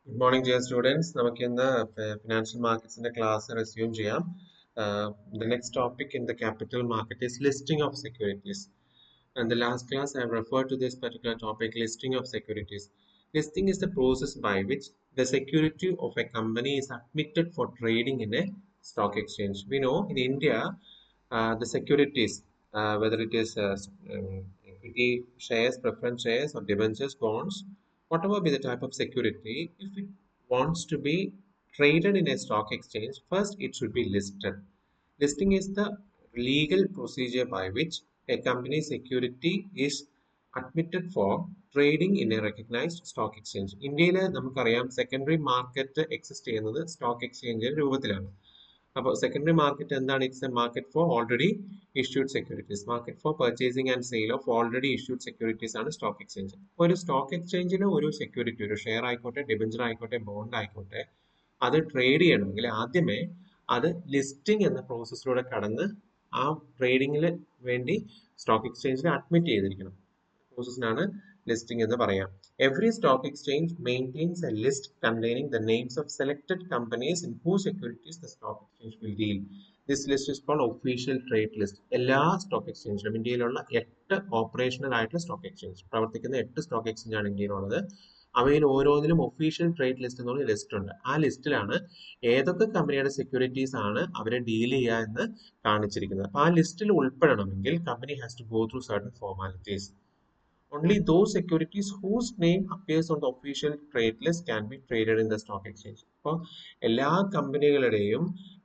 Good morning, dear students. നമുക്ക് ഇന്ന് financial മാർക്കറ്റ്സിന്റെ class resume ചെയ്യാം. The next topic in the capital market is listing of securities. In the last class, I have referred to this particular topic, listing of securities. Listing is the process by which the security of a company is admitted for trading in a stock exchange. We know in India, the securities, whether it is equity shares, preference shares, or debentures, bonds, whatever be the type of security, if it wants to be traded in a stock exchange, first it should be listed. Listing is the legal procedure by which a company's security is admitted for trading in a recognized stock exchange. ഇന്ത്യയിൽ നമുക്കറിയാം secondary market exist ചെയ്യുന്നത് stock എക്സ്ചേഞ്ചിന്റെ രൂപത്തിലാണ്. അപ്പോൾ secondary market എന്താണ്? It's A market four already issued securities. Market four purchasing and sale of already issued securities ആണ് stock exchange. അപ്പോൾ ഒരു stock എക്സ്ചേഞ്ചിൽ ഒരു സെക്യൂരിറ്റി, ഒരു ഷെയർ ആയിക്കോട്ടെ, ഡിബഞ്ചർ ആയിക്കോട്ടെ, ബോണ്ട് ആയിക്കോട്ടെ, അത് ട്രേഡ് ചെയ്യണമെങ്കിൽ ആദ്യമേ അത് ലിസ്റ്റിംഗ് എന്ന പ്രോസസ്സിലൂടെ കടന്ന് ആ ട്രേഡിങ്ങിന് വേണ്ടി സ്റ്റോക്ക് എക്സ്ചേഞ്ചിൽ അഡ്മിറ്റ് ചെയ്തിരിക്കണം. പ്രോസസ്സിനാണ് ലിസ്റ്റിംഗ് എന്ന് പറയാം. Every stock exchange maintains a list containing the names of selected companies in whose securities the stock exchange will deal. This list is called official trade list. എല്ലാ stock എക്സ്ചേഞ്ചിലും, ഇന്ത്യയിലുള്ള 8 operational ആയിട്ടുള്ള stock exchange പ്രവർത്തിക്കുന്ന 8 stock exchange ആണ് ഇന്ത്യയിലുള്ളത്. അവയിൽ ഓരോന്നിലും official trade list എന്നുള്ള list ഉണ്ട്. ആ ലിസ്റ്റിലാണ് ഏതൊക്കെ കമ്പനിയുടെ സെക്യൂരിറ്റീസ് ആണ് അവരെ ഡീൽ ചെയ്യുക എന്ന് കാണിച്ചിരിക്കുന്നത്. അപ്പൊ ആ ലിസ്റ്റിൽ ഉൾപ്പെടണമെങ്കിൽ company has to go through certain formalities. Only those securities whose name appears on the official trade list can be traded in the stock exchange. അപ്പോൾ എല്ലാ കമ്പനികളുടെയും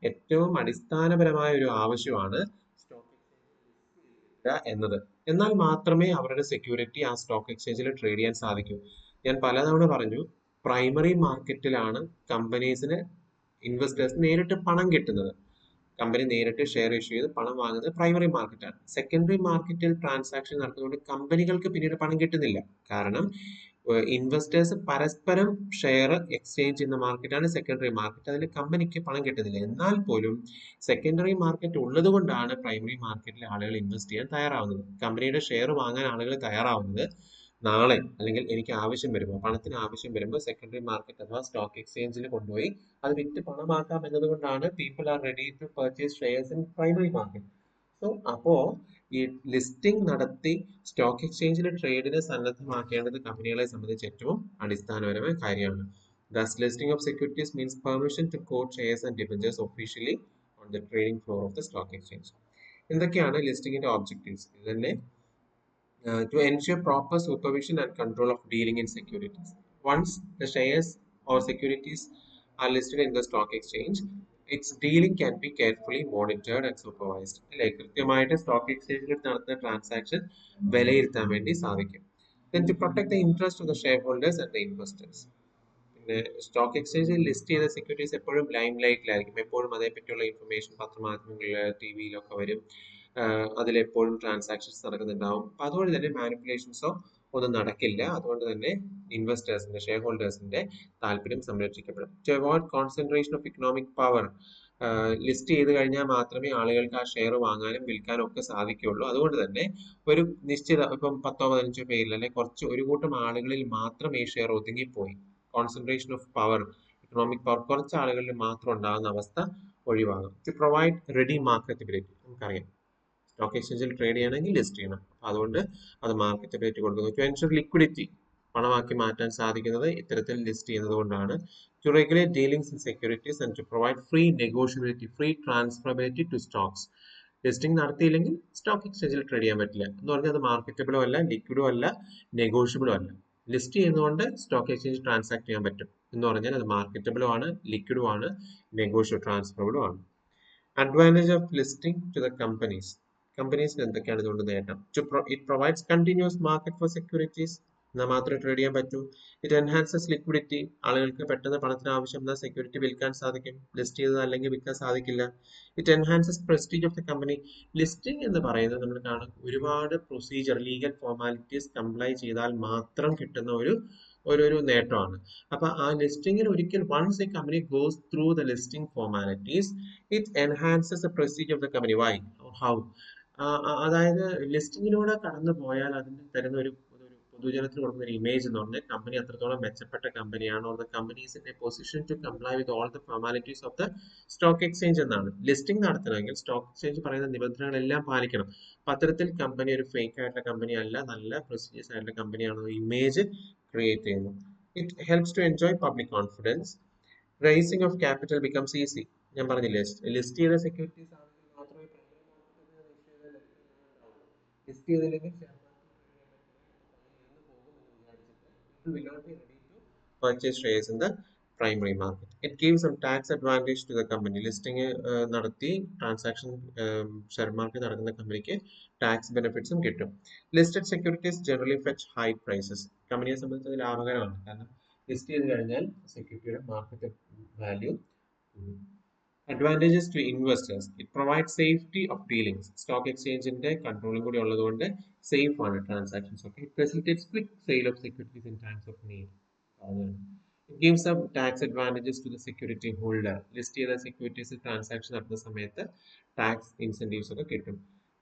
ഏറ്റവും അടിസ്ഥാനപരമായ ഒരു ആവശ്യമാണ് സ്റ്റോക്ക് എക്സ്ചേഞ്ച് എന്നത്. എന്നാൽ മാത്രമേ അവരുടെ സെക്യൂരിറ്റി ആ സ്റ്റോക്ക് എക്സ്ചേഞ്ചിൽ ട്രേഡ് ചെയ്യാൻ സാധിക്കൂ. ഞാൻ പലതവണ പറഞ്ഞു, പ്രൈമറി മാർക്കറ്റിലാണ് കമ്പനീസിന് ഇൻവെസ്റ്റേഴ്സ് നേരിട്ട് പണം കിട്ടുന്നത്. കമ്പനി നേരിട്ട് ഷെയർ ഇഷ്യൂ ചെയ്ത് പണം വാങ്ങുന്നത് പ്രൈമറി മാർക്കറ്റാണ്. സെക്കൻഡറി മാർക്കറ്റിൽ ട്രാൻസാക്ഷൻ നടത്തുന്നതുകൊണ്ട് കമ്പനികൾക്ക് പിന്നീട് പണം കിട്ടുന്നില്ല. കാരണം ഇൻവെസ്റ്റേഴ്സ് പരസ്പരം ഷെയർ എക്സ്ചേഞ്ച് ചെയ്യുന്ന മാർക്കറ്റാണ് സെക്കൻഡറി മാർക്കറ്റ്. അതിൽ കമ്പനിക്ക് പണം കിട്ടുന്നില്ല. എന്നാൽ പോലും സെക്കൻഡറി മാർക്കറ്റ് ഉള്ളത് കൊണ്ടാണ് പ്രൈമറി മാർക്കറ്റിൽ ആളുകൾ ഇൻവെസ്റ്റ് ചെയ്യാൻ തയ്യാറാവുന്നത്. കമ്പനിയുടെ ഷെയർ വാങ്ങാൻ ആളുകൾ തയ്യാറാവുന്നത് നാളെ അല്ലെങ്കിൽ എനിക്ക് ആവശ്യം വരുമ്പോൾ, പണത്തിന് ആവശ്യം വരുമ്പോൾ സെക്കൻഡറി മാർക്കറ്റ് അഥവാ സ്റ്റോക്ക് എക്സ്ചേഞ്ചിൽ കൊണ്ടുപോയി അത് വിറ്റ് പണമാക്കാം എന്നതുകൊണ്ടാണ് people are ready to purchase shares in primary market. So അപ്പോ ഈ ലിസ്റ്റിംഗ് നടത്തി സ്റ്റോക്ക് എക്സ്ചേഞ്ചിലെ ട്രേഡിനെ സന്നദ്ധമാക്കേണ്ടത് കമ്പനികളെ സംബന്ധിച്ച് ഏറ്റവും അടിസ്ഥാനപരമായ കാര്യമാണ്. Thus, listing of securities means permission to quote shares and debentures officially on the trading floor of the stock exchange. എന്തൊക്കെയാണ് ലിസ്റ്റിംഗിന്റെ objectives? ഇത് തന്നെ to ensure proper supervision and control of dealing in securities. Once the shares or securities are listed in the stock exchange, its dealing can be carefully monitored and supervised. അല്ലെ, കൃത്യമായിട്ട് stock എക്സ്ചേഞ്ചിൽ നടത്തുന്ന transaction വിലയിരുത്താൻ വേണ്ടി സാധിക്കും. Then to protect the interest of the shareholders and the investors. പിന്നെ stock എക്സ്ചേഞ്ചിൽ list ചെയ്ത സെക്യൂരിറ്റീസ് എപ്പോഴും ലൈം ലൈറ്റിലായിരിക്കും. എപ്പോഴും അതേപ്പറ്റിയുള്ള ഇൻഫർമേഷൻ പത്രമാധ്യമങ്ങളിൽ, ടി വിയിലൊക്കെ വരും. അതിലെപ്പോഴും ട്രാൻസാക്ഷൻസ് നടക്കുന്നുണ്ടാവും. അപ്പൊ അതുകൊണ്ട് തന്നെ മാനിപ്പുലേഷൻസോ ഒന്നും നടക്കില്ല. അതുകൊണ്ട് തന്നെ ഇൻവെസ്റ്റേഴ്സിന്റെ, ഷെയർ ഹോൾഡേഴ്സിന്റെ താല്പര്യം സംരക്ഷിക്കപ്പെടും. To avoid concentration of economic power, list ചെയ്ത് കഴിഞ്ഞാൽ മാത്രമേ ആളുകൾക്ക് ആ ഷെയർ വാങ്ങാനും വിൽക്കാനും ഒക്കെ സാധിക്കുകയുള്ളൂ. അതുകൊണ്ട് തന്നെ ഒരു നിശ്ചിത, ഇപ്പം 10-15 പേരിൽ അല്ലെങ്കിൽ കുറച്ച് ഒരു കൂട്ടം ആളുകളിൽ മാത്രം ഈ ഷെയർ ഒതുങ്ങിപ്പോയി, concentration of power, economic power കുറച്ച് ആളുകളിൽ മാത്രം ഉണ്ടാകുന്ന അവസ്ഥ ഒഴിവാകും. ടു പ്രൊവൈഡ് റെഡി മാർക്കറ്റബിലിറ്റി, നമുക്കറിയാം സ്റ്റോക്ക് എക്സ്ചേഞ്ചിൽ ട്രേഡ് ചെയ്യണമെങ്കിൽ ലിസ്റ്റ് ചെയ്യണം. അതുകൊണ്ട് അത് മാർക്കറ്റബിലിറ്റി കൊടുക്കുന്നു. ടു എൻഷുർ ലിക്വിഡിറ്റി, പണമാക്കി മാറ്റാൻ സാധിക്കുന്നത് ഇത്തരത്തിൽ ലിസ്റ്റ് ചെയ്യുന്നത് കൊണ്ടാണ്. To regulate dealings in securities and to provide free negotiability, free transferability to stocks. Listing നടത്തിയില്ലെങ്കിൽ സ്റ്റോക്ക് എക്സ്ചേഞ്ചിൽ ട്രേഡ് ചെയ്യാൻ പറ്റില്ല എന്ന് പറഞ്ഞാൽ അത് മാർക്കറ്റബിളും അല്ല, ലിക്വിഡും അല്ല, നെഗോഷ്യബിളും അല്ല. ലിസ്റ്റ് ചെയ്യുന്നതുകൊണ്ട് സ്റ്റോക്ക് എക്സ്ചേഞ്ച് ട്രാൻസാക്ട് ചെയ്യാൻ പറ്റും എന്ന് പറഞ്ഞാൽ അത് മാർക്കറ്റബിളും ആണ്, ലിക്വിഡും ആണ്, നെഗോഷ്യബിൾ ട്രാൻസ്ഫറബിളും ആണ്. Advantage of listing to the companies. കമ്പനീസിന് എന്തൊക്കെയാണ് ഇതുകൊണ്ട് നേട്ടം? It provides continuous market for securities, എന്നാൽ മാത്രമേ ട്രേഡ് ചെയ്യാൻ പറ്റൂ. ഇറ്റ് എൻഹാൻസസ് ലിക്വിഡിറ്റി, ആളുകൾക്ക് പെട്ടെന്ന് പണത്തിന് ആവശ്യം എന്നാൽ സെക്യൂരിറ്റി വിൽക്കാൻ സാധിക്കും. ലിസ്റ്റ് ചെയ്തത് അല്ലെങ്കിൽ വിൽക്കാൻ സാധിക്കില്ല. It enhances prestige of the company. Listing എന്ന് പറയുന്നത് നമ്മൾ കാണും ഒരുപാട് പ്രൊസീജിയർ, ലീഗൽ ഫോർമാലിറ്റീസ് കംപ്ലൈ ചെയ്താൽ മാത്രം കിട്ടുന്ന ഒരു നേട്ടമാണ്. അപ്പൊ ആ ലിസ്റ്റിംഗിൽ ഒരിക്കൽ once a company goes through the listing formalities, it enhances the prestige of the company. Why? How? അതായത് ലിസ്റ്റിങ്ങിലൂടെ കടന്നു പോയാൽ അതിന് തരുന്ന ഒരു പൊതുജനത്തിന് കൊടുക്കുന്ന ഒരു ഇമേജ് എന്ന് പറഞ്ഞാൽ കമ്പനി അത്രത്തോളം മെച്ചപ്പെട്ട കമ്പനിയാണ്, or the company is in a position to comply with all the formalities of the stock exchange എന്നാണ്. ലിസ്റ്റിംഗ് നടത്തണമെങ്കിൽ സ്റ്റോക്ക് എക്സ്ചേഞ്ച് പറയുന്ന നിബന്ധനകളെല്ലാം പാലിക്കണം. പത്രത്തിൽ കമ്പനി ഒരു ഫേക്ക് ആയിട്ടുള്ള കമ്പനി അല്ല, നല്ല പ്രസ്റ്റീജിയസ് ആയിട്ടുള്ള കമ്പനിയാണെന്ന ഇമേജ് ക്രിയേറ്റ് ചെയ്യുന്നു. It helps to enjoy public confidence. Raising of capital becomes easy. ഞാൻ പറഞ്ഞില്ലേ, ലിസ്റ്റ് ചെയ്ത സെക്യൂരിറ്റീസ് ആണെങ്കിൽ മാത്രമേ ലിസ്റ്റ് ചെയ്തില്ലെങ്കിൽ will not be ready to purchase shares in the primary market. It gives some tax advantage to the company. Listing നടത്തി transaction share market നടക്കുന്ന കമ്പനിക്ക് tax ബെനിഫിറ്റ്സും കിട്ടും. Listed securities generally fetch high prices. കമ്പനിയെ സംബന്ധിച്ച് അത് ലാഭകരമാണ്, കാരണം ലിസ്റ്റ് ചെയ്ത് കഴിഞ്ഞാൽ സെക്യൂരിറ്റിയുടെ market value. Advantages to investors. It provide safety of dealings. Stock എക്സ്ചേഞ്ചിന്റെ കൺട്രോളും കൂടി ഉള്ളതുകൊണ്ട് സേഫ് ആണ് ട്രാൻസാക്ഷൻസ് ഒക്കെ. It facilitates quick sale of securities in times of need. It gives some tax advantages to the security holder. List ചെയ്ത securities transaction നടത്തുന്ന സമയത്ത് tax incentives ഒക്കെ കിട്ടും.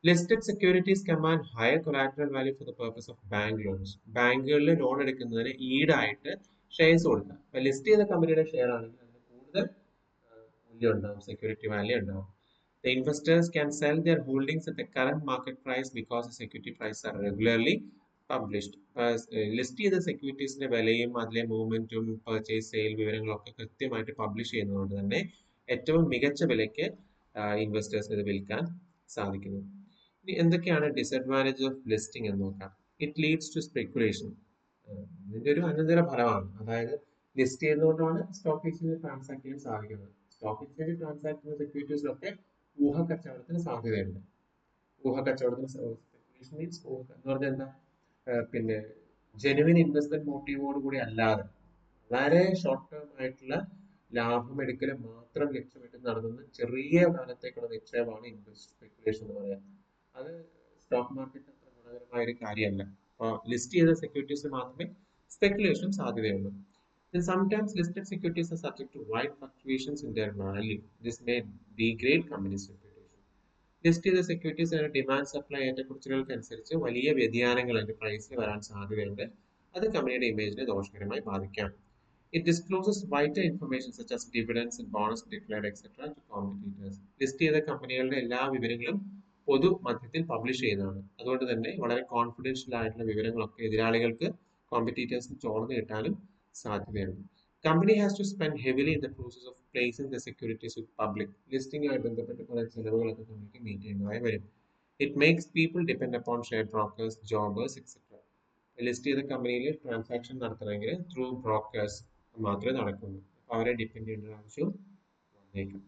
Listed securities command higher collateral value for the purpose of bank loans. ബാങ്കുകളിൽ loan എടുക്കുന്നതിന് ഈടായിട്ട് shares കൊടുക്കാം. അപ്പൊ list ചെയ്ത കമ്പനിയുടെ ഷെയർ ആണെങ്കിൽ അതിന് കൂടുതൽ മൂല്യം ഉണ്ടാവും, സെക്യൂരിറ്റി വാല്യൂ ഉണ്ടാവും. The investors can sell their holdings at the current market price because the security prices are regularly published. List ചെയ്ത സെക്യൂരിറ്റീസിന്റെ വിലയും അതിലെ മൂവ്മെന്റും പർച്ചേസ് സെയിൽ വിവരങ്ങളൊക്കെ കൃത്യമായിട്ട് പബ്ലിഷ് ചെയ്യുന്നതുകൊണ്ട് തന്നെ ഏറ്റവും മികച്ച വിലയ്ക്ക് ഇൻവെസ്റ്റേഴ്സിന് ഇത് വിൽക്കാൻ സാധിക്കുന്നു. ഇനി എന്തൊക്കെയാണ് ഡിസഡ്വാൻറ്റേജ് ഓഫ് ലിസ്റ്റിംഗ് എന്ന് നോക്കാം. It leads to speculation. ഇതിന്റെ ഒരു അനന്തര ഫലമാണ്. അതായത് ലിസ്റ്റ് ചെയ്യുന്നതുകൊണ്ടാണ് സ്റ്റോക്ക് എക്സ്ചേഞ്ച് ട്രാൻസാക്ട് ചെയ്യാൻ സാധിക്കുന്നത്. സ്റ്റോക്ക് എക്സ്ചേഞ്ച് ട്രാൻസാക്ട് ചെയ്യുന്ന സെക്യൂരിറ്റീസിലൊക്കെ ഊഹ കച്ചവടത്തിന് സാധ്യതയുണ്ട്. ഊഹ കച്ചവടത്തിന് സ്പെക്കുലേഷൻ മീൻസ് എന്ന് പറഞ്ഞാൽ എന്താ, പിന്നെ ജെനുവിൻ ഇൻവെസ്റ്റ്മെന്റ് മോട്ടീവോട് കൂടി അല്ലാതെ വളരെ ഷോർട്ട് ടേം ആയിട്ടുള്ള ലാഭം എടുക്കൽ മാത്രം ലക്ഷ്യമിട്ട് നടത്തുന്ന ചെറിയ കാലത്തേക്കുള്ള നിക്ഷേപമാണ് സ്പെക്കുലേഷൻ എന്ന് പറയാം. അത് സ്റ്റോക്ക് മാർക്കറ്റ് അത്ര ഗുണകരമായ ഒരു കാര്യമല്ല. അപ്പോൾ ലിസ്റ്റ് ചെയ്ത സെക്യൂരിറ്റീസ് മാത്രമേ സ്പെക്കുലേഷൻ സാധ്യതയുള്ളൂ. Then sometimes listed securities are subject to wide fluctuations in their value. This may degrade companies' reputation. List ചെയ്ത സെക്യൂരിറ്റീസ് ഡിമാൻഡ് സപ്ലൈ ഏറ്റക്കുറച്ചിലുകൾക്കനുസരിച്ച് വലിയ വ്യതിയാനങ്ങൾ അതിന്റെ പ്രൈസിൽ വരാൻ സാധ്യതയുണ്ട്. അത് കമ്പനിയുടെ ഇമേജിനെ ദോഷകരമായി ബാധിക്കാം. It discloses vital information such as dividends and bonus declared etcetera to competitors. List ചെയ്ത കമ്പനികളുടെ എല്ലാ വിവരങ്ങളും പൊതു മധ്യത്തിൽ പബ്ലിഷ് ചെയ്യുന്നതാണ്. അതുകൊണ്ട് തന്നെ വളരെ കോൺഫിഡൻഷ്യൽ ആയിട്ടുള്ള വിവരങ്ങളൊക്കെ എതിരാളികൾക്ക്, കോമ്പറ്റീറ്റേഴ്സിന് ചോർന്ന് കിട്ടാനും സാധ്യതയുണ്ട്. Company has to spend heavily in the process of placing the securities with public. ലിസ്റ്റിംഗുമായി ബന്ധപ്പെട്ട് കുറെ ചിലവുകളൊക്കെ കമ്പനിക്ക് മീറ്റ് ചെയ്യുന്നതായി വരും. It makes people depend upon share brokers, jobbers etcetera. List ചെയ്ത കമ്പനിയിൽ ട്രാൻസാക്ഷൻ നടത്തണമെങ്കിൽ ത്രൂ ബ്രോക്കേഴ്സ് മാത്രമേ നടക്കുള്ളൂ. അപ്പോൾ അവരെ ഡിപെൻഡ് ചെയ്യേണ്ട ആവശ്യം വന്നേക്കും.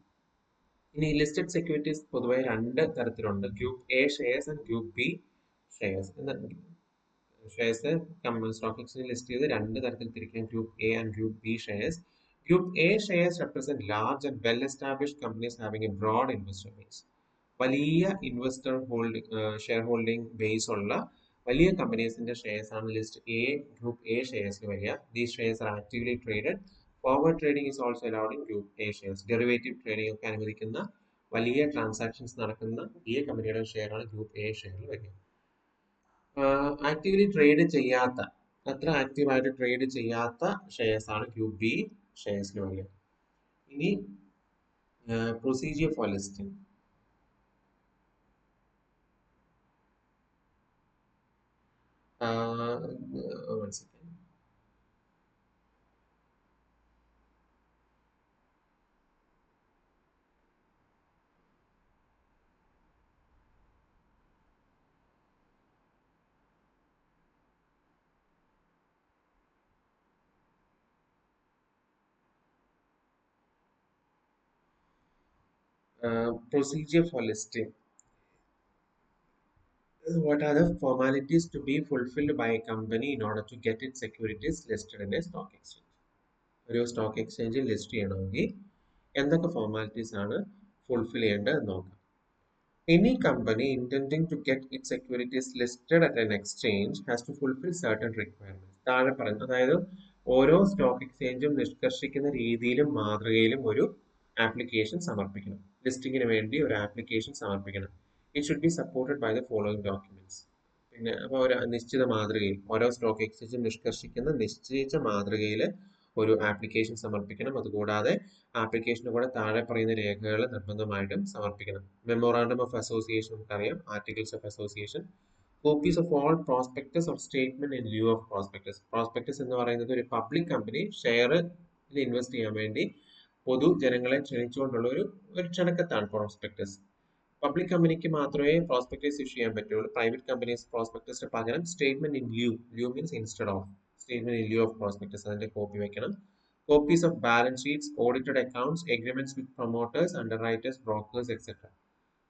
ഇനി ലിസ്റ്റഡ് സെക്യൂരിറ്റീസ് പൊതുവെ രണ്ട് തരത്തിലുണ്ട്. Group A shares and group B shares. Shares stock exchange list ചെയ്ത് രണ്ട് തരത്തിൽ തിരിക്കാം, group A and group B shares. Group A shares represent large and well established companies having a broad investor base. വലിയ investor shareholding base ഉള്ള വലിയ കമ്പനീസിന്റെ shares ആണ് list A group A ഷെയർസിൽ വരിക. These shares are actively traded. Forward trading is also allowed in group A shares. Derivative trading ഒക്കെ അനുവദിക്കുന്ന വലിയ ട്രാൻസാക്ഷൻസ് നടക്കുന്ന വലിയ കമ്പനിയുടെ ഷെയറാണ് ഗ്രൂപ്പ് എ ഷെയറിൽ വരിക. ആക്റ്റീവ്ലി ട്രേഡ് ചെയ്യാത്ത, അത്ര ആക്റ്റീവായിട്ട് ട്രേഡ് ചെയ്യാത്ത ഷെയർസ് ആണ് ഗ്രൂപ്പ് ബി ഷെയർസിൽ വരിക. ഇനി procedure for listing. One second. Procedure for listing. What are the formalities to be fulfilled by a company in order to get its securities listed in a stock exchange? ഒരു stock എക്സ്ചേഞ്ചിൽ list ചെയ്യണമെങ്കിൽ എന്തൊക്കെ formalities ആണ് fulfil ചെയ്യേണ്ടത് എന്ന് നോക്കാം. Any company intending to get its securities listed at an exchange has to fulfill certain requirements. താഴെ പറഞ്ഞു, അതായത് ഓരോ സ്റ്റോക്ക് എക്സ്ചേഞ്ചും നിഷ്കർഷിക്കുന്ന രീതിയിലും മാതൃകയിലും ഒരു ആപ്ലിക്കേഷൻ സമർപ്പിക്കണം. ലിസ്റ്റിംഗിന് വേണ്ടി ഒരു ആപ്ലിക്കേഷൻ സമർപ്പിക്കണം. It should be supported by the following documents. പിന്നെ അപ്പോൾ ഒരു നിശ്ചിത മാതൃകയിൽ ഓരോ സ്റ്റോക്ക് എക്സ്ചേഞ്ചും നിഷ്കർഷിക്കുന്ന നിശ്ചയിച്ച മാതൃകയിൽ ഒരു ആപ്ലിക്കേഷൻ സമർപ്പിക്കണം. അതുകൂടാതെ ആപ്ലിക്കേഷന് കൂടെ താഴെ പറയുന്ന രേഖകൾ നിർബന്ധമായിട്ടും സമർപ്പിക്കണം. മെമ്മോറാണ്ടം ഓഫ് അസോസിയേഷൻ നമുക്കറിയാം, articles of association, copies of all prospectus or statement in view of prospectus. Prospectus എന്ന് പറയുന്നത് ഒരു പബ്ലിക് കമ്പനി ഷെയറിൽ ഇൻവെസ്റ്റ് ചെയ്യാൻ വേണ്ടി പൊതുജനങ്ങളെ ക്ഷണിച്ചുകൊണ്ടുള്ള ഒരു ക്ഷണക്കത്താണ് പ്രോസ്പെക്ടസ്. പബ്ലിക് കമ്പനിക്ക് മാത്രമേ പ്രോസ്പെക്ടസ് ഇഷ്യൂ ചെയ്യാൻ പറ്റുള്ളൂ. പ്രൈവറ്റ് കമ്പനീസ് പ്രോസ്പെക്ടസിന് പകരം statement in view means instead of statement in view of prospectus അതിന്റെ കോപ്പി വെക്കണം. Copies of balance sheets, audited accounts, agreements with promoters, underwriters, brokers etcetera.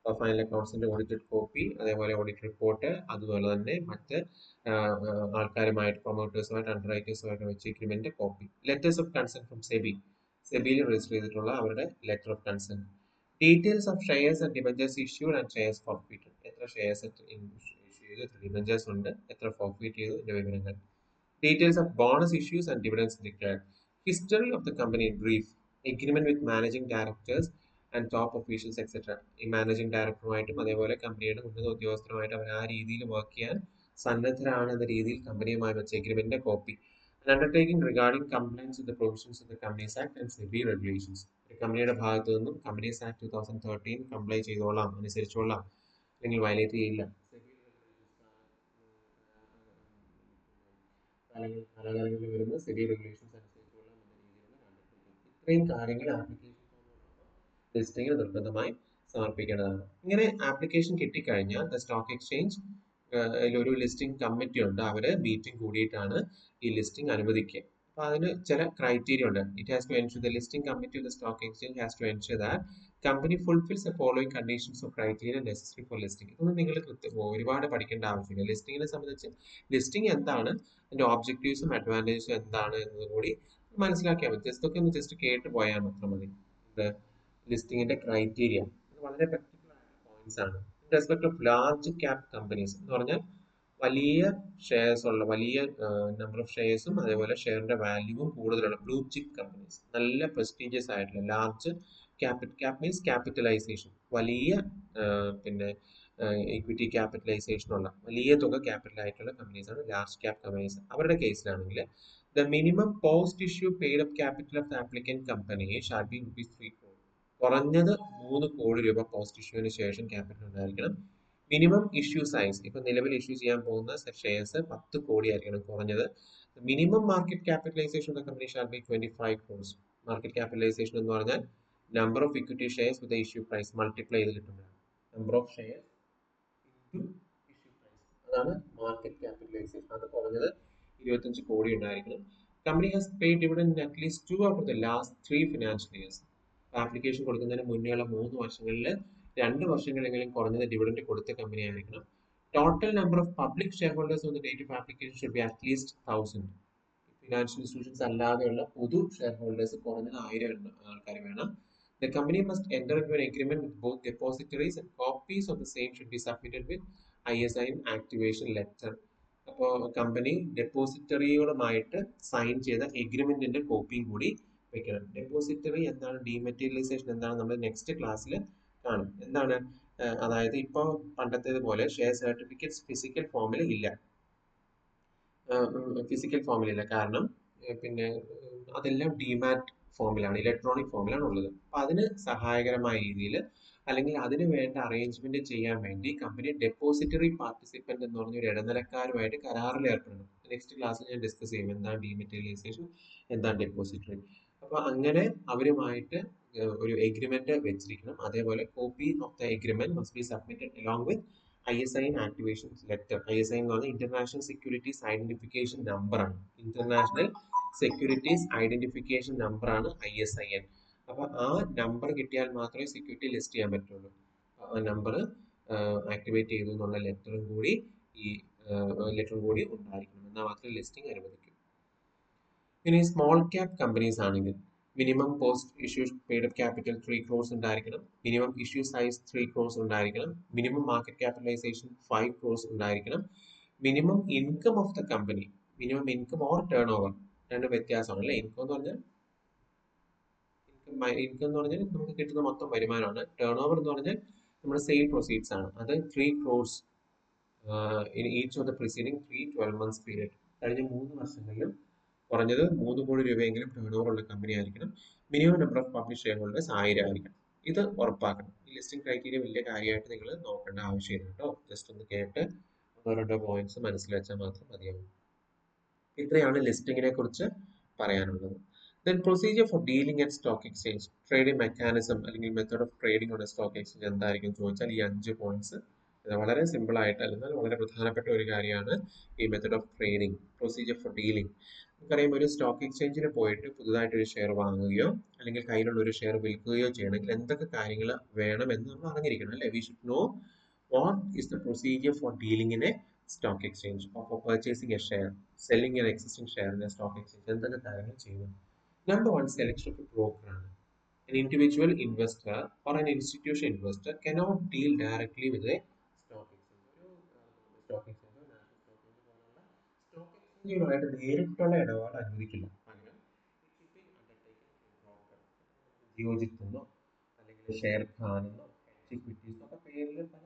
Final അക്കൗണ്ട്സിന്റെ audited copy, അതേപോലെ audit report, അതുപോലെ തന്നെ മറ്റ് ആൾക്കാരുമായിട്ട് പ്രൊമോട്ടേഴ്സുമായിട്ട് അണ്ടർറൈറ്റേഴ്സുമായിട്ട് വെച്ച agreement copy. Letters of consent from SEBI, സെബിയിൽ രജിസ്റ്റർ ചെയ്തിട്ടുള്ള അവരുടെ letter of consent. Details of shares and debentures issued and shares forfeited. എത്ര ഷെയർസ് ഇഷ്യൂ ചെയ്തു, എത്ര ഡിബഞ്ചേഴ്സ് ഉണ്ട്, എത്ര ഫോർഫീറ്റ് ചെയ്തു, ഇതിന്റെ വിവരങ്ങൾ. Details of bonus issues and dividends declared. History of the company in brief. Agreement with managing directors and top officials etc. ഈ managing ഡയറക്ടറുമായിട്ടും അതേപോലെ കമ്പനിയുടെ ഉന്നത ഉദ്യോഗസ്ഥരുമായിട്ട് അവർ ആ രീതിയിൽ വർക്ക് ചെയ്യാൻ സന്നദ്ധരാണ് എന്ന രീതിയിൽ കമ്പനിയുമായി വെച്ച എഗ്രിമെന്റിന്റെ copy. Undertaking regarding compliance with the provisions of the companies act and SEBI regulations. ഒരു കമ്പനിയുടെ ഭാഗത്തു നിന്നും കമ്പനീസ് ആക്ട് 2013 കംപ്ലൈ ചെയ്തോളാം, അനുസരിച്ചോളാം, അല്ലെങ്കിൽ വയലേറ്റ് ചെയ്യില്ല, കാലാകാലങ്ങളിൽ വരുന്ന സെബി റെഗുലേഷൻസ് അനുസരിച്ചുള്ള എന്ന രീതിയിലുള്ള ഇത്രയും കാര്യങ്ങൾ ആപ്ലിക്കേഷൻ ലിസ്റ്റിംഗിൽ നിർബന്ധമായി സമർപ്പിക്കേണ്ടതാണ്. ഇങ്ങനെ ആപ്ലിക്കേഷൻ കിട്ടിക്കഴിഞ്ഞാൽ ദ സ്റ്റോക്ക് എക്സ്ചേഞ്ച് ഒരു ലിസ്റ്റിംഗ് കമ്മിറ്റി ഉണ്ട്, അവര് മീറ്റിംഗ് കൂടിയിട്ടാണ് ഈ ലിസ്റ്റിംഗ് അനുവദിക്കുക. അപ്പൊ അതിന് ചില ക്രൈറ്റീരിയ ഉണ്ട്. It has to ensure the listing committee of the stock exchange has to ensure that company fulfils the following conditions of criteria necessary for listing. ഇതൊന്നും നിങ്ങൾ ഒരുപാട് പഠിക്കേണ്ട ആവശ്യമില്ല. ലിസ്റ്റിംഗിനെ സംബന്ധിച്ച് ലിസ്റ്റിംഗ് എന്താണ്, അതിന്റെ ഓബ്ജക്റ്റീവ്സും അഡ്വാൻറ്റേജസും എന്താണ് എന്നതും കൂടി മനസ്സിലാക്കിയാൽ മതി. ഇതൊക്കെ ഒന്ന് ജസ്റ്റ് കേട്ട് പോയാൽ മാത്രം മതി. ലിസ്റ്റിംഗിന്റെ ക്രൈറ്റീരിയ വളരെ പ്രാക്ടിക്കൽ ആയ പോയിന്റ്സ് ആണ്. In respect of large cap companies എന്ന് പറഞ്ഞാൽ വലിയ ഷെയർസ് ഉള്ള, വലിയ നമ്പർ ഓഫ് ഷെയർസും അതേപോലെ ഷെയറിന്റെ വാല്യൂവും കൂടുതലുള്ള ബ്ലൂ ചിപ്പ് കമ്പനീസ്, നല്ല പ്രസ്റ്റീജിയസ് ആയിട്ടുള്ള ലാർജ് ക്യാപ് മീൻസ് ക്യാപിറ്റലൈസേഷൻ, വലിയ പിന്നെ ഇക്വിറ്റി ക്യാപിറ്റലൈസേഷൻ ഉള്ള വലിയ തുക ക്യാപിറ്റൽ ആയിട്ടുള്ള കമ്പനീസ് ആണ് ലാർജ് ക്യാപ് കമ്പനീസ്. അവരുടെ കേസിലാണെങ്കിൽ the minimum post issue paid up capital of the applicant company shall be ₹3 crore. കുറഞ്ഞത് 3 കോടി രൂപ പോസ്റ്റ് ഇഷ്യൂവിന് ശേഷം ക്യാപിറ്റൽ ഉണ്ടായിരിക്കണം. മിനിമം ഇഷ്യൂ സൈസ്, ഇപ്പൊ നിലവിൽ ഇഷ്യൂ ചെയ്യാൻ പോകുന്ന ഷെയർസ് 10 കോടി ആയിരിക്കണം കുറഞ്ഞത്. Minimum market capitalisation of the company shall be 25 crores. Market capitalisation എന്ന് പറഞ്ഞാൽ number of equity shares with issue price multiply ചെയ്ത് കിട്ടുന്നതാണ്. Number of share into issue price, അതാണ് മാർക്കറ്റ് ക്യാപിറ്റലൈസേഷൻ. അത് കുറഞ്ഞത് 25 കോടി ഉണ്ടായിരിക്കണം. Company has paid dividend in at least 2 out of the last 3 financial years. Application കൊടുക്കുന്നതിന് മുന്നേയുള്ള 3 വർഷങ്ങളിൽ 2 വർഷങ്ങളെങ്കിലും കുറഞ്ഞത് ഡിവിഡൻഡ് കൊടുത്ത കമ്പനി ആയിരിക്കണം. Total number of public share holders on the date of application should be at least 1000. Financial institutions അല്ലാതെയുള്ള പൊതു share holders കുറഞ്ഞത് 1000 ആൾക്കാർ വേണം. The company must enter into an agreement with both depositories and copies of the same should be submitted with ISIN activation letter. അപ്പോൾ company ഡെപ്പോസിറ്ററികളുമായിട്ട് sign ചെയ്ത എഗ്രിമെന്റിന്റെ കോപ്പിയും കൂടി വെക്കണം. ഡെപ്പോസിറ്ററി എന്താണ്, ഡീമെറ്റീരിയലൈസേഷൻ എന്താണ്, നമ്മൾ നെക്സ്റ്റ് ക്ലാസ്സിൽ കാണും. എന്താണ്, അതായത് ഇപ്പോൾ പണ്ടത്തേതുപോലെ ഷെയർ സർട്ടിഫിക്കറ്റ്സ് ഫിസിക്കൽ ഫോമിലില്ല. കാരണം പിന്നെ അതെല്ലാം ഡിമാറ്റ് ഫോമിലാണ്, ഇലക്ട്രോണിക് ഫോമിലാണ് ഉള്ളത്. അപ്പൊ അതിന് സഹായകരമായ രീതിയിൽ അല്ലെങ്കിൽ അതിന് വേണ്ട അറേഞ്ച്മെന്റ് ചെയ്യാൻ വേണ്ടി കമ്പനി ഡെപ്പോസിറ്ററി പാർട്ടിസിപ്പന്റ് എന്ന് പറഞ്ഞ ഒരു ഇടനിലക്കാരുമായിട്ട് കരാറിൽ ഏർപ്പെടണം. നെക്സ്റ്റ് ക്ലാസ്സിൽ ഞാൻ ഡിസ്കസ് ചെയ്യും എന്താണ് ഡീമെറ്റീരിയലൈസേഷൻ, എന്താണ് ഡെപ്പോസിറ്ററി. അപ്പൊ അങ്ങനെ അവരുമായിട്ട് ഒരു എഗ്രിമെന്റ് വെച്ചിരിക്കണം. അതേപോലെ copy of the agreement must be submitted along with ISIN activation letter. ISIN എന്ന് പറഞ്ഞാൽ ഇന്റർനാഷണൽ സെക്യൂരിറ്റീസ് ഐഡന്റിഫിക്കേഷൻ നമ്പർ ആണ്. ഇന്റർനാഷണൽ സെക്യൂരിറ്റീസ് ഐഡന്റിഫിക്കേഷൻ നമ്പർ ആണ് ISIN. അപ്പൊ ആ നമ്പർ കിട്ടിയാൽ മാത്രമേ സെക്യൂരിറ്റി ലിസ്റ്റ് ചെയ്യാൻ പറ്റുള്ളൂ. ആ നമ്പർ ആക്ടിവേറ്റ് ചെയ്തു എന്നുള്ള ലെറ്ററും കൂടി ഉണ്ടായിരിക്കണം. എന്നാൽ മാത്രമേ ലിസ്റ്റിംഗ് അനുവദിക്കൂ. ഇനി സ്മോൾ ക്യാപ് കമ്പനീസ് ആണെങ്കിൽ minimum post issue paid up capital 3 crores ഉണ്ടായിരിക്കണം. മിനിമം ഇഷ്യൂ സൈസ് 3 crores ഉണ്ടായിരിക്കണം. മിനിമം മാർക്കറ്റ് ക്യാപിറ്റലൈസേഷൻ 5 crores ഉണ്ടായിരിക്കണം. Minimum income of the company, minimum income or turn over, രണ്ട് വ്യത്യാസമാണ് അല്ലെ. ഇൻകം എന്ന് പറഞ്ഞാൽ നമുക്ക് കിട്ടുന്ന മൊത്തം വരുമാനമാണ്. ടേൺ ഓവർ എന്ന് പറഞ്ഞാൽ നമ്മുടെ സെയിൽ പ്രൊസീഡ്സ് ആണ്. അത് 3 crores in each of the preceding 12 months period. കഴിഞ്ഞ 3 വർഷങ്ങളിലും കുറഞ്ഞത് 3 കോടി രൂപയെങ്കിലും ടേൺ ഓവർ ഉള്ള കമ്പനി ആയിരിക്കണം. Minimum number of public share holders 1000 ആയിരിക്കണം. ഇത് ഉറപ്പാക്കണം. ഈ ലിസ്റ്റിംഗ് ക്രൈറ്റീരിയ വലിയ കാര്യമായിട്ട് നിങ്ങൾ നോക്കേണ്ട ആവശ്യമില്ല കേട്ടോ. ജസ്റ്റ് ഒന്ന് കേട്ട് ഒന്നോ രണ്ടോ പോയിന്റ്സ് മനസ്സിൽ വെച്ചാൽ മാത്രം മതിയാവും. ഇത്രയാണ് ലിസ്റ്റിങ്ങിനെ കുറിച്ച് പറയാനുള്ളത്. Then procedure for dealing at stock exchange, trading mechanism അല്ലെങ്കിൽ method of trading on stock exchange എന്തായിരിക്കും ചോദിച്ചാൽ ഈ 5 പോയിന്റ്സ് വളരെ സിമ്പിൾ ആയിട്ട് അല്ലെങ്കിൽ വളരെ പ്രധാനപ്പെട്ട ഒരു കാര്യമാണ് ഈ method of trading. Procedure for dealing നമുക്കറിയാം, ഒരു സ്റ്റോക്ക് എക്സ്ചേഞ്ചിൽ പോയിട്ട് പുതുതായിട്ട് ഒരു ഷെയർ വാങ്ങുകയോ അല്ലെങ്കിൽ കയ്യിലുള്ള ഒരു ഷെയർ വിൽക്കുകയോ ചെയ്യണമെങ്കിൽ എന്തൊക്കെ കാര്യങ്ങൾ വേണമെന്ന് നമ്മൾ അറിഞ്ഞിരിക്കണം അല്ലേ. We should know what is the procedure for dealing in A stock exchange or for purchasing a share, selling an existing share in a stock exchange. എന്തൊക്കെ കാര്യങ്ങൾ ചെയ്യുന്നു? Number one, selection of a broker. An individual investor or an institutional investor cannot deal directly with a stock exchange. ഒരു stock എക്സ്ചേഞ്ചോ national stock exchange പോലുള്ള stock എക്സ്ചേഞ്ചുമായിട്ട് നേരിട്ടുള്ള ഇടപാട് അനുവദിക്കില്ല. പകരം ജിയോജിത്ത് എന്നോ അല്ലെങ്കിൽ ഷെയർ ഖാൻ എന്നോ ഇക്വിറ്റീസ് എന്നൊക്കെ പേരിൽ പല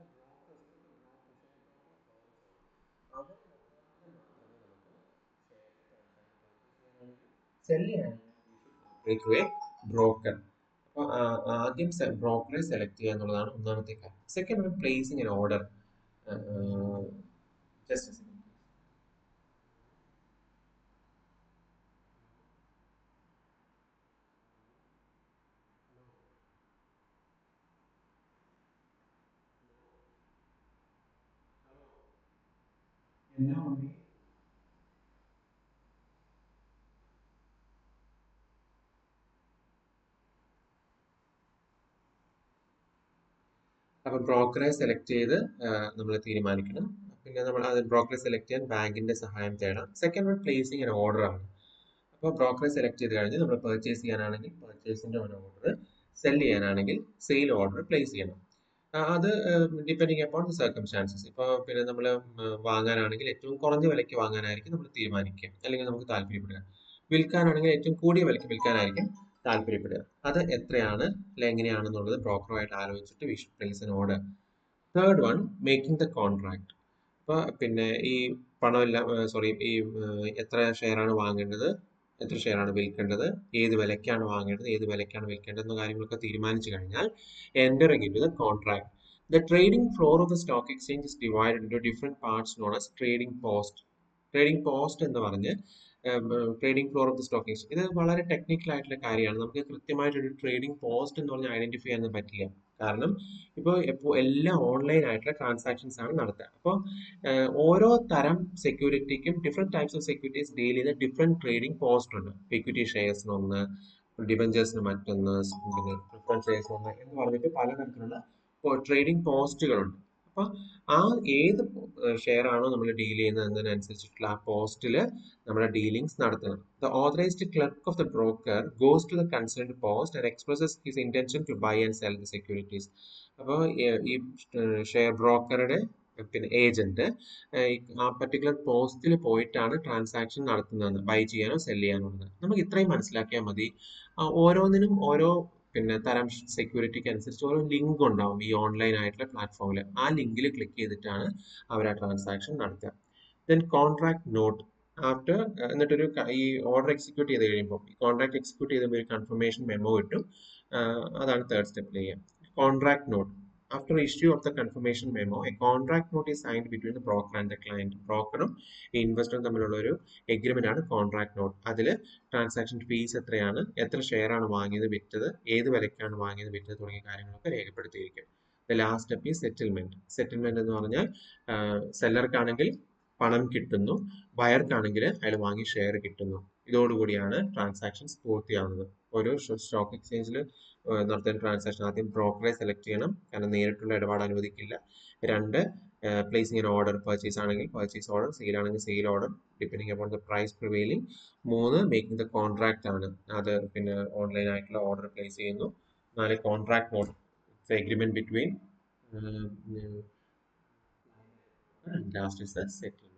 സെല് ചെയ്യാൻ ബ്രോക്കർ. അപ്പോൾ ആദ്യം ബ്രോക്കറെ സെലക്ട് ചെയ്യുക എന്നുള്ളതാണ് ഒന്നാമത്തെ കാര്യം. Second, placing an order. Just അപ്പൊ ബ്രോക്കറെ സെലക്ട് ചെയ്ത് നമ്മൾ തീരുമാനിക്കണം. പിന്നെ നമ്മൾ അത് ബ്രോക്കറെ സെലക്ട് ചെയ്യാൻ ബാങ്കിന്റെ സഹായം തേടാം. സെക്കൻഡ്, പ്ലേസിംഗ് ഒരു ഓർഡർ ആണ്. അപ്പോൾ ബ്രോക്കറെ സെലക്ട് ചെയ്ത് കഴിഞ്ഞ് നമ്മൾ പർച്ചേസ് ചെയ്യാനാണെങ്കിൽ പർച്ചേസിന്റെ ഒരു ഓർഡർ, സെൽ ചെയ്യാനാണെങ്കിൽ സെയിൽ ഓർഡർ പ്ലേസ് ചെയ്യണം. അത് ഡിപ്പെൻഡിങ് അപ്പോൺ ദി സർക്കംസ്റ്റാൻസസ്. ഇപ്പോൾ പിന്നെ നമ്മൾ വാങ്ങാനാണെങ്കിൽ ഏറ്റവും കുറഞ്ഞ വിലയ്ക്ക് വാങ്ങാനായിരിക്കും നമ്മൾ തീരുമാനിക്കുക അല്ലെങ്കിൽ നമുക്ക് താല്പര്യപ്പെടുക. വിൽക്കാനാണെങ്കിൽ ഏറ്റവും കൂടിയ വിലയ്ക്ക് വിൽക്കാനായിരിക്കും താല്പര്യപ്പെടുക. അത് എത്രയാണ് അല്ലെ എങ്ങനെയാണെന്നുള്ളത് ബ്രോക്കറുമായിട്ട് ആലോചിച്ചിട്ട് we should place an order. Third one, making the contract. അപ്പോൾ പിന്നെ ഈ പണമെല്ലാം ഈ എത്ര ഷെയറാണ് വാങ്ങേണ്ടത്, എത്ര ഷെയറാണ് വിൽക്കേണ്ടത്, ഏത് വിലയ്ക്കാണ് വാങ്ങേണ്ടത്, ഏത് വിലയ്ക്കാണ് വിൽക്കേണ്ടത് എന്ന കാര്യങ്ങളൊക്കെ തീരുമാനിച്ചു കഴിഞ്ഞാൽ entering into the contract. The trading floor of the stock exchange is divided into different parts known as trading post. Trading post എന്ന് പറഞ്ഞ് trading floor of the stock exchange, ഇത് വളരെ ടെക്നിക്കൽ ആയിട്ടുള്ള കാര്യമാണ്. നമുക്ക് കൃത്യമായിട്ടൊരു ട്രേഡിംഗ് പോസ്റ്റ് എന്ന് പറഞ്ഞ് ഐഡന്റിഫൈ ചെയ്യാൻ പറ്റില്ല. കാരണം ഇപ്പോൾ എല്ലാം ഓൺലൈൻ ആയിട്ടുള്ള ട്രാൻസാക്ഷൻസ് ആണ് നടത്തുക. അപ്പോൾ ഓരോ തരം സെക്യൂരിറ്റിക്കും different types of securities deal ചെയ്ത ഡിഫറെന്റ് ട്രേഡിംഗ് പോസ്റ്റ് ഉണ്ട്. ഇക്വിറ്റി ഷെയർസിന് ഒന്ന്, ഡിബഞ്ചേഴ്സിന് മറ്റൊന്ന്, പിന്നെ പ്രിഫറൻസ് ഷെയർസ് ഒന്ന് എന്ന് പറഞ്ഞിട്ട് പലതരത്തിലുള്ള ട്രേഡിംഗ് പോസ്റ്റുകളുണ്ട്. അപ്പൊ ആ ഏത് ഷെയർ ആണോ നമ്മൾ ഡീൽ ചെയ്യുന്നത് എന്നതിനനുസരിച്ചിട്ടുള്ള ആ പോസ്റ്റിൽ നമ്മുടെ ഡീലിംഗ്സ് നടത്തണം. The authorised clerk of the broker goes to the concerned post and expresses his intention to buy and sell the securities. അപ്പോൾ ഈ ഷെയർ ബ്രോക്കറുടെ പിന്നെ ഏജന്റ് ആ പർട്ടിക്കുലർ പോസ്റ്റിൽ പോയിട്ടാണ് ട്രാൻസാക്ഷൻ നടത്തുന്നത്, ബൈ ചെയ്യാനോ സെൽ ചെയ്യാനോ ഉള്ളത്. നമുക്ക് ഇത്രയും മനസ്സിലാക്കിയാൽ മതി. ഓരോന്നിനും ഓരോ പിന്നെ തരം സെക്യൂരിറ്റിക്ക് അനുസരിച്ച് ഓരോ ലിങ്ക് ഉണ്ടാവും ഈ ഓൺലൈൻ ആയിട്ടുള്ള പ്ലാറ്റ്ഫോമിൽ. ആ ലിങ്കിൽ ക്ലിക്ക് ചെയ്തിട്ടാണ് അവർ ആ ട്രാൻസാക്ഷൻ നടത്തുക. ദെൻ കോൺട്രാക്ട് നോട്ട് ആഫ്റ്റർ, എന്നിട്ടൊരു ഈ ഓർഡർ എക്സിക്യൂട്ട് ചെയ്ത് കഴിയുമ്പോൾ ഈ കോൺട്രാക്ട് എക്സിക്യൂട്ട് ചെയ്തുമ്പോൾ ഒരു കൺഫർമേഷൻ മെമ്മോ കിട്ടും. അതാണ് തേർഡ് സ്റ്റെപ്പിൽ ചെയ്യുക. Contract note. After issue of the confirmation memo, a contract note is signed between the broker and the client. ബ്രോക്കറും ഇൻവെസ്റ്ററും തമ്മിലുള്ള ഒരു എഗ്രിമെന്റ് ആണ് കോൺട്രാക്ട് നോട്ട്. അതിൽ ട്രാൻസാക്ഷൻ ഫീസ് എത്രയാണ്, എത്ര ഷെയർ ആണ് വാങ്ങിയത് വിറ്റത്, ഏത് വിലയ്ക്കാണ് വാങ്ങിയത് വിറ്റത് തുടങ്ങിയ കാര്യങ്ങളൊക്കെ രേഖപ്പെടുത്തിയിരിക്കും. ദ ലാസ്റ്റ് സ്റ്റെപ്പ് ഈ സെറ്റിൽമെന്റ്. സെറ്റിൽമെന്റ് എന്ന് പറഞ്ഞാൽ സെല്ലർക്കാണെങ്കിൽ പണം കിട്ടുന്നു, ബയർക്കാണെങ്കിൽ അയാൾ വാങ്ങിയ ഷെയർ കിട്ടുന്നു. ഇതോടുകൂടിയാണ് ട്രാൻസാക്ഷൻസ് പൂർത്തിയാവുന്നത്. ഒരു സ്റ്റോക്ക് എക്സ്ചേഞ്ചിൽ നടത്തുന്ന ട്രാൻസാക്ഷൻ ആദ്യം ബ്രോക്കറെ സെലക്ട് ചെയ്യണം, കാരണം നേരിട്ടുള്ള ഇടപാട് അനുവദിക്കില്ല. രണ്ട്, പ്ലേസിംഗ് ഓർഡർ, പർച്ചേസ് ആണെങ്കിൽ പർച്ചേസ് ഓർഡർ, സെയിൽ ആണെങ്കിൽ sale order depending upon the price prevailing. മൂന്ന്, മേക്കിംഗ് ദ കോൺട്രാക്ട് ആണ്, അത് പിന്നെ ഓൺലൈൻ ആയിട്ടുള്ള ഓർഡർ പ്ലേസ് ചെയ്യുന്നു. നാല്, contract note, agreement between. Last is the settlement.